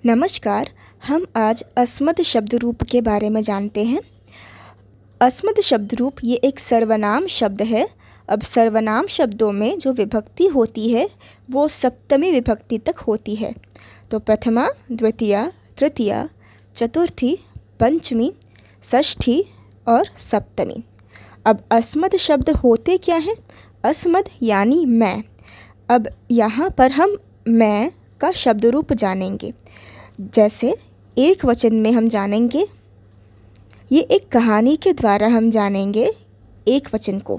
नमस्कार। हम आज अस्मद शब्द रूप के बारे में जानते हैं। अस्मद शब्द रूप ये एक सर्वनाम शब्द है। अब सर्वनाम शब्दों में जो विभक्ति होती है वो सप्तमी विभक्ति तक होती है। तो प्रथमा, द्वितीया, तृतीया, चतुर्थी, पंचमी, षष्ठी और सप्तमी। अब अस्मद शब्द होते क्या हैं? अस्मद यानी मैं। अब यहाँ पर हम मैं का शब्द रूप जानेंगे। जैसे एक वचन में हम जानेंगे, ये एक कहानी के द्वारा हम जानेंगे एक वचन को।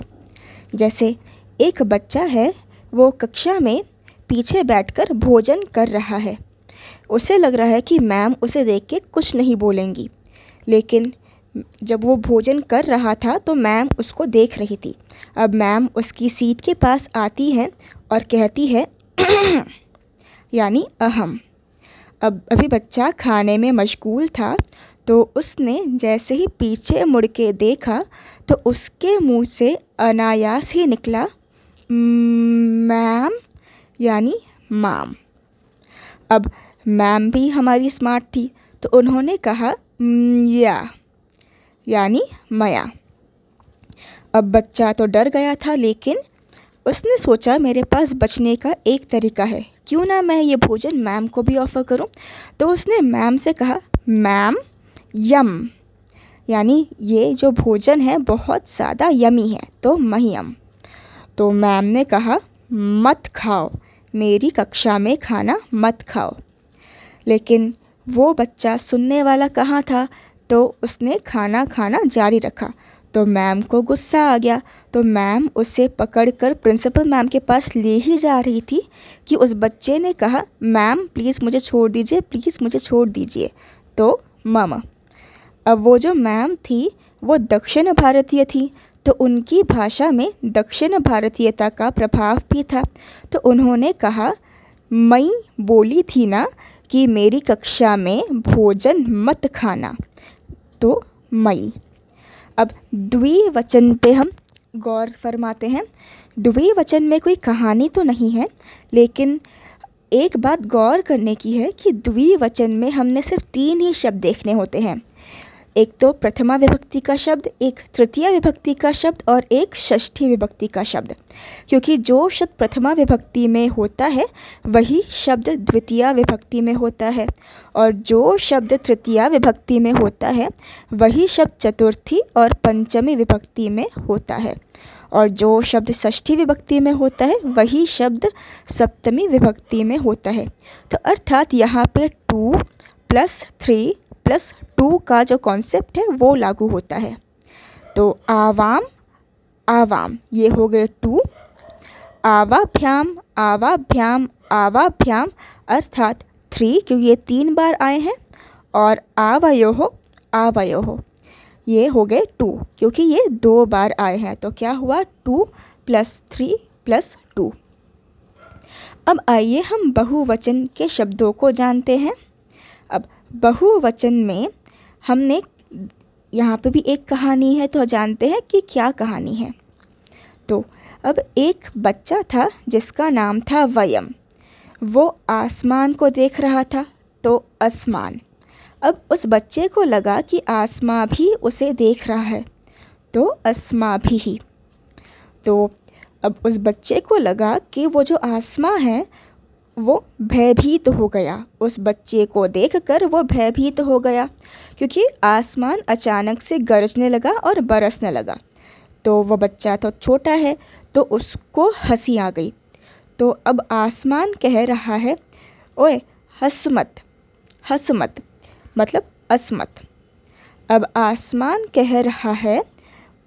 जैसे एक बच्चा है, वो कक्षा में पीछे बैठकर भोजन कर रहा है। उसे लग रहा है कि मैम उसे देख के कुछ नहीं बोलेंगी, लेकिन जब वो भोजन कर रहा था तो मैम उसको देख रही थी। अब मैम उसकी सीट के पास आती है और कहती है यानी अहम। अब अभी बच्चा खाने में मशगूल था, तो उसने जैसे ही पीछे मुड़ के देखा तो उसके मुंह से अनायास ही निकला मैम यानी माम। अब मैम भी हमारी स्मार्ट थी, तो उन्होंने कहा या यानी मया। अब बच्चा तो डर गया था, लेकिन उसने सोचा मेरे पास बचने का एक तरीका है, क्यों ना मैं ये भोजन मैम को भी ऑफ़र करूं। तो उसने मैम से कहा मैम यम, यानी ये जो भोजन है बहुत ज़्यादा यमी है, तो महियम। तो मैम ने कहा मत खाओ, मेरी कक्षा में खाना मत खाओ। लेकिन वो बच्चा सुनने वाला कहाँ था, तो उसने खाना खाना जारी रखा। तो मैम को गुस्सा आ गया, तो मैम उसे पकड़कर प्रिंसिपल मैम के पास ले ही जा रही थी कि उस बच्चे ने कहा मैम प्लीज़ मुझे छोड़ दीजिए, प्लीज़ मुझे छोड़ दीजिए। तो मम। अब वो जो मैम थी वो दक्षिण भारतीय थी, तो उनकी भाषा में दक्षिण भारतीयता का प्रभाव भी था। तो उन्होंने कहा मई बोली थी ना कि मेरी कक्षा में भोजन मत खाना, तो मई। अब द्विवचन पे हम गौर फरमाते हैं। द्विवचन में कोई कहानी तो नहीं है, लेकिन एक बात गौर करने की है कि द्विवचन में हमने सिर्फ 3 ही शब्द देखने होते हैं। एक तो प्रथमा विभक्ति का शब्द, एक तृतीया विभक्ति का शब्द और एक षष्ठी विभक्ति का शब्द। क्योंकि जो शब्द प्रथमा विभक्ति में होता है वही शब्द द्वितीया विभक्ति में होता है, और जो शब्द तृतीया विभक्ति में होता है वही शब्द चतुर्थी और पंचमी विभक्ति में होता है, और जो शब्द षष्ठी विभक्ति में होता है वही शब्द सप्तमी विभक्ति में होता है। तो अर्थात यहाँ पे 2 + 3 + 2 का जो कॉन्सेप्ट है वो लागू होता है। तो आवाम आवाम ये हो गए 2, आवाभ्याम आवाभ्याम आवाभ्याम अर्थात 3, क्योंकि ये 3 बार आए हैं, और आवयोः आवयोः ये हो गए 2, क्योंकि ये 2 बार आए हैं। तो क्या हुआ 2 + 3 + 2। अब आइए हम बहुवचन के शब्दों को जानते हैं। अब बहुवचन में हमने यहाँ पे भी एक कहानी है, तो जानते हैं कि क्या कहानी है। तो अब एक बच्चा था जिसका नाम था वयम। वो आसमान को देख रहा था, तो असमान। अब उस बच्चे को लगा कि आसमां भी उसे देख रहा है, तो अस्मा भी ही। तो अब उस बच्चे को लगा कि वो जो आसमां है वो भयभीत हो गया। उस बच्चे को देखकर वो भयभीत हो गया, क्योंकि आसमान अचानक से गरजने लगा और बरसने लगा। तो वो बच्चा तो छोटा है, तो उसको हंसी आ गई। तो अब आसमान कह रहा है ओए हंस मत, हंस मत, मतलब अस्मत। अब आसमान कह रहा है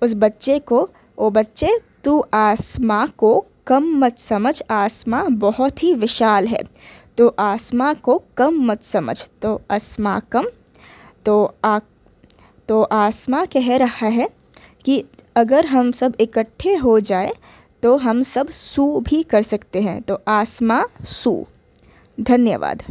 उस बच्चे को, ओ बच्चे तू आसमां को कम मत समझ, आसमां बहुत ही विशाल है, तो आसमां को कम मत समझ, तो अस्माकम। तो आसमां कह रहा है कि अगर हम सब इकट्ठे हो जाए तो हम सब सू भी कर सकते हैं, तो आसमां सू। धन्यवाद।